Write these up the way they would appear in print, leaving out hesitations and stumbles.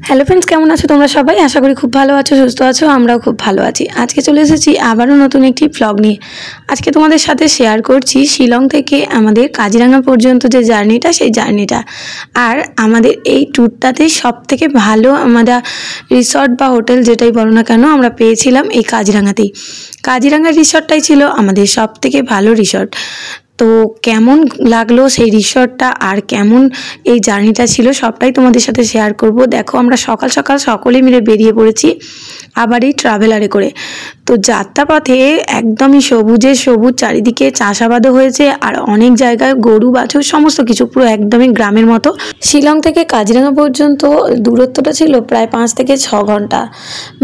Hello friends, কেমন আছো তোমরা সবাই? আশা করি খুব ভালো আছো, সুস্থ আছো। আমরাও খুব ভালো আছি। আজকে চলে এসেছি আবারও নতুন একটি ব্লগ নিয়ে। আজকে তোমাদের সাথে শেয়ার করছি শিলং থেকে আমাদের কাজিরাঙা পর্যন্ত যে জার্নিটা, সেই জার্নিটা। আর আমাদের এই ট্যুরটাতে সবথেকে ভালো আমাদের রিসর্ট বা হোটেল যেটাই বলো না কেন আমরা পেয়েছিলাম এই কাজিরাঙাতেই। কাজিরাঙার রিসর্টটাই ছিল আমাদের সবথেকে ভালো রিসর্ট। তো কেমন লাগলো সেই রিসর্টটা আর কেমন এই জার্নিটা ছিল সবটাই তোমাদের সাথে শেয়ার করব। দেখো, আমরা সকাল সকাল সকলে মিলে বেরিয়ে পড়েছি আবার এই ট্রাভেলারে করে। তো যাত্রাপথে একদমই সবুজে সবুজ, চারিদিকে চাষাবাদও হয়েছে আর অনেক জায়গায় গরু বাছুর সমস্ত কিছু, পুরো একদমই গ্রামের মতো। শিলং থেকে কাজিরাঙা পর্যন্ত দূরত্বটা ছিল প্রায় 5 থেকে 6 ঘন্টা।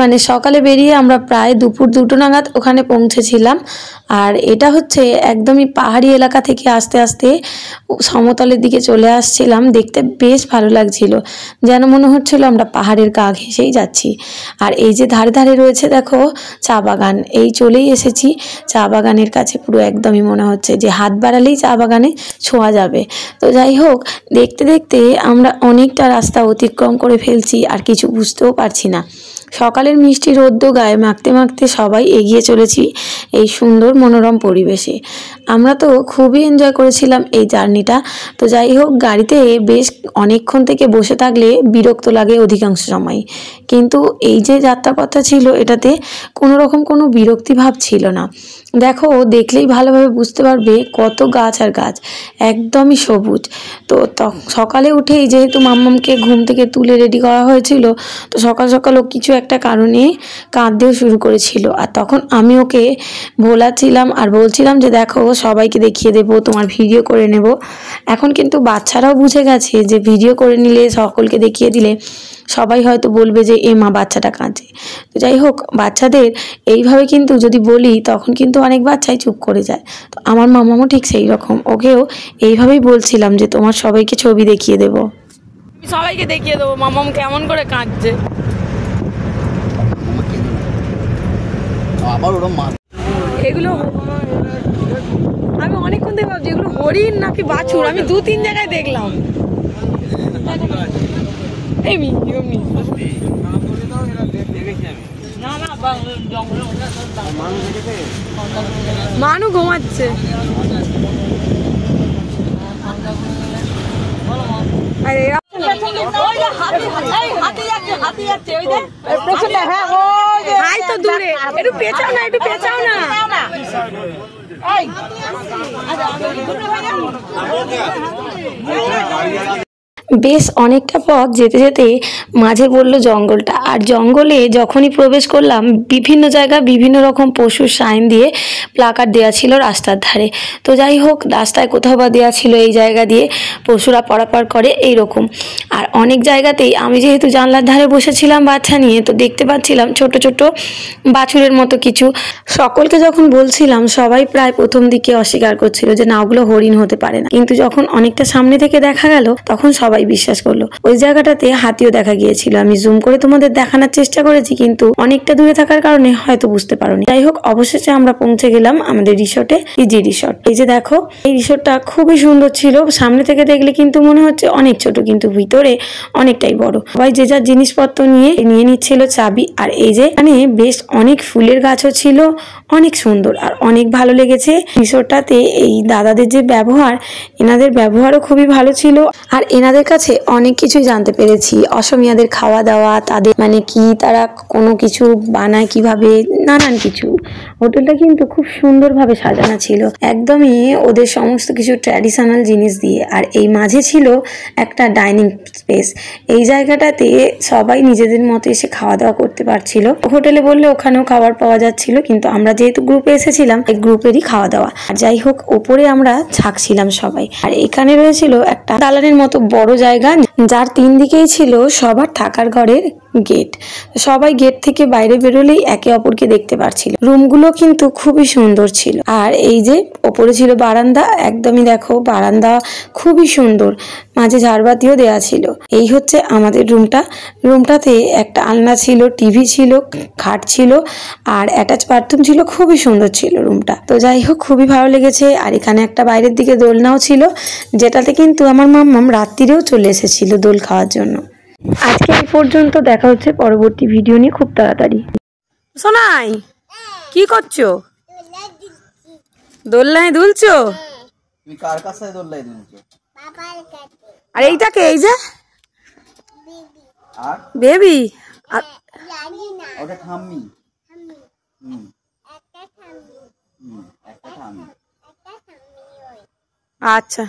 মানে সকালে বেরিয়ে আমরা প্রায় দুপুর 2টো নাগাদ ওখানে পৌঁছেছিলাম। আর এটা হচ্ছে একদমই পাহাড়ি এলাকা থেকে আস্তে আস্তে সমতলের দিকে চলে আসছিলাম। দেখতে বেশ ভালো লাগছিল, যেন মনে হচ্ছিল আমরা পাহাড়ের গা ঘেঁষেই যাচ্ছি। আর এই যে ধারে ধারে রয়েছে দেখো চা বাগান, এই চলেই এসেছি চা বাগানের কাছে। পুরো একদমই মনে হচ্ছে যে হাত বাড়ালেই চা বাগানে ছোঁয়া যাবে। তো যাই হোক, দেখতে দেখতে আমরা অনেকটা রাস্তা অতিক্রম করে ফেলছি আর কিছু বুঝতেও পারছি না। সকালের মিষ্টি রোদ্দু গায়ে মাখতে মাখতে সবাই এগিয়ে চলেছি এই সুন্দর মনোরম পরিবেশে। আমরা তো খুবই এনজয় করেছিলাম এই জার্নিটা। তো যাই হোক, গাড়িতে বেশ অনেকক্ষণ থেকে বসে থাকলে বিরক্ত লাগে অধিকাংশ সময়, কিন্তু এই যে যাত্রাপথটা ছিল এটাতে কোনো রকম কোনো বিরক্তি ভাব ছিল না। দেখো, দেখলেই ভালোভাবে বুঝতে পারবে কত গাছ আর গাছ, একদমই সবুজ। তো সকালে উঠেই যেহেতু মাম্মামকে ঘুম থেকে তুলে রেডি করা হয়েছিল, তো সকাল সকাল ও কিছু একটা কারণে কাঁদতেও শুরু করেছিল। আর তখন আমি ওকে ভোলাচ্ছিলাম আর বলছিলাম যে দেখো, সবাইকে দেখিয়ে দেবো, তোমার ভিডিও করে নেব। এখন কিন্তু বাচ্চারাও বুঝে গেছে যে ভিডিও করে নিলে, সকলকে দেখিয়ে দিলে সবাই হয়তো বলবে যে এ মা বাচ্চাটা কাঁদছে। তো যাই হোক, বাচ্চাদের এইভাবে কিন্তু যদি বলি তখন কিন্তু অনেক বাচ্চাই চুপ করে যায়। তো আমার মামামও ঠিক সেই রকম, ওকেও এইভাবেই বলছিলাম যে তোমার সবাইকে ছবি দেখিয়ে দেবো, সবাইকে দেখিয়ে দেবো মামাম কেমন করে কাঁদছে। এগুলো আমি অনেকক্ষণ থেকে ভাবছি এগুলো হরিণ নাকি বাছুর। আমি 2-3 জায়গায় দেখলাম। মানু ঘুমাচ্ছে। তো দূরে একটু পেছাও না, একটু পেছাও না। বেশ অনেকটা পথ যেতে যেতে মাঝে পড়লো জঙ্গলটা। আর জঙ্গলে যখনই প্রবেশ করলাম, বিভিন্ন জায়গায় বিভিন্ন রকম পশুর সাইন দিয়ে প্লাকার্ড দেওয়া ছিল রাস্তার ধারে। তো যাই হোক, রাস্তায় কোথাও বা দেওয়া ছিল এই জায়গা দিয়ে পশুরা পারাপার করে এইরকম। আর অনেক জায়গাতেই আমি যেহেতু জানলার ধারে বসেছিলাম বাচ্চা নিয়ে, তো দেখতে পাচ্ছিলাম ছোট ছোট বাছুরের মতো কিছু। সকলকে যখন বলছিলাম সবাই প্রায় প্রথম দিকে অস্বীকার করছিল যে না, ওগুলো হরিণ হতে পারে না। কিন্তু যখন অনেকটা সামনে থেকে দেখা গেল তখন সবাই বিশ্বাস করলো। ওই জায়গাটাতে হাতিও দেখা গিয়েছিল। আমি জুম করে তোমাদের দেখানোর চেষ্টা করেছি, কিন্তু অনেকটা দূরে থাকার কারণে হয়তো বুঝতে পারোনি। যাই হোক, অবশেষে আমরা পৌঁছে গেলাম আমাদের রিসোর্টে, ইজি রিসোর্ট। এই যে দেখো, এই রিসোর্টটা খুবই সুন্দর ছিল। সামনে থেকে দেখলে কিন্তু মনে হচ্ছে অনেক ছোট, কিন্তু ভিতরে অনেকটাই বড়। সবাই যে যার জিনিসপত্র নিয়ে নিচ্ছিল চাবি। আর এই যে এখানে বেশ অনেক ফুলের গাছও ছিল, অনেক সুন্দর আর অনেক ভালো লেগেছে রিসোর্টটাতে। এই দাদাদের যে ব্যবহার, এনাদের ব্যবহারও খুবই ভালো ছিল। আর এনাদের কাছে অনেক কিছুই জানতে পেরেছি, অসমিয়াদের খাওয়া দাওয়া, তাদের মানে কি, তারা কোনো কিছু বানায় কিভাবে, নানান কিছু। হোটেলটা কিন্তু খুব সুন্দরভাবে সাজানো ছিল, একদমই ওদের সমস্ত কিছু ট্র্যাডিশনাল জিনিস দিয়ে। আর এই মাঝে ছিল একটা ডাইনিং স্পেস। এই জায়গাটাতে সবাই নিজেদের মতো এসে খাওয়া দাওয়া করতে পারছিল। হোটেলে বললে ওখানেও খাবার পাওয়া যাচ্ছিল, কিন্তু আমরা যেহেতু গ্রুপে এসেছিলাম, এই গ্রুপেরই খাওয়া দাওয়া। আর যাই হোক, ওপরে আমরা থাকছিলাম সবাই। আর এখানে রয়েছিল একটা দালানের মতো বড় জায়গা, যার 3 দিকেই ছিল সবার থাকার ঘরের গেট। সবাই গেট থেকে বাইরে বেরোলেই একে অপরকে দেখতে পারছিল। রুমগুলো কিন্তু খুবই সুন্দর ছিল। আর এই যে ওপরে ছিল বারান্দা, একদমই দেখো বারান্দা খুবই সুন্দর, মাঝে ঝাড়বাতিও দেওয়া ছিল। এই হচ্ছে আমাদের রুমটাতে একটা আলনা ছিল, টিভি ছিল, খাট ছিল আর অ্যাটাচ বাথরুম ছিল। খুবই সুন্দর ছিল রুমটা। তো যাই হোক, খুবই ভালো লেগেছে। আর এখানে একটা বাইরের দিকে দোলনাও ছিল, যেটাতে কিন্তু আমার মাম্মাম রাত্রিরেও চলে এসেছিল দোল খাওয়ার জন্য। আজকে এই পর্যন্ত, দেখা হচ্ছে পরবর্তী ভিডিও নিয়ে খুব তাড়াতাড়ি। সোনাই কি করছো? দোলনায় দুলছো? তুমি কার কাছে দোলনায় দুলছো? বাবার কাছে। আর এইটাকে, এই যে আর বেবি, জানি না ওটা ঠাম্মি। হুম একটা ঠাম্মি। একটা ঠাম্মি। আচ্ছা।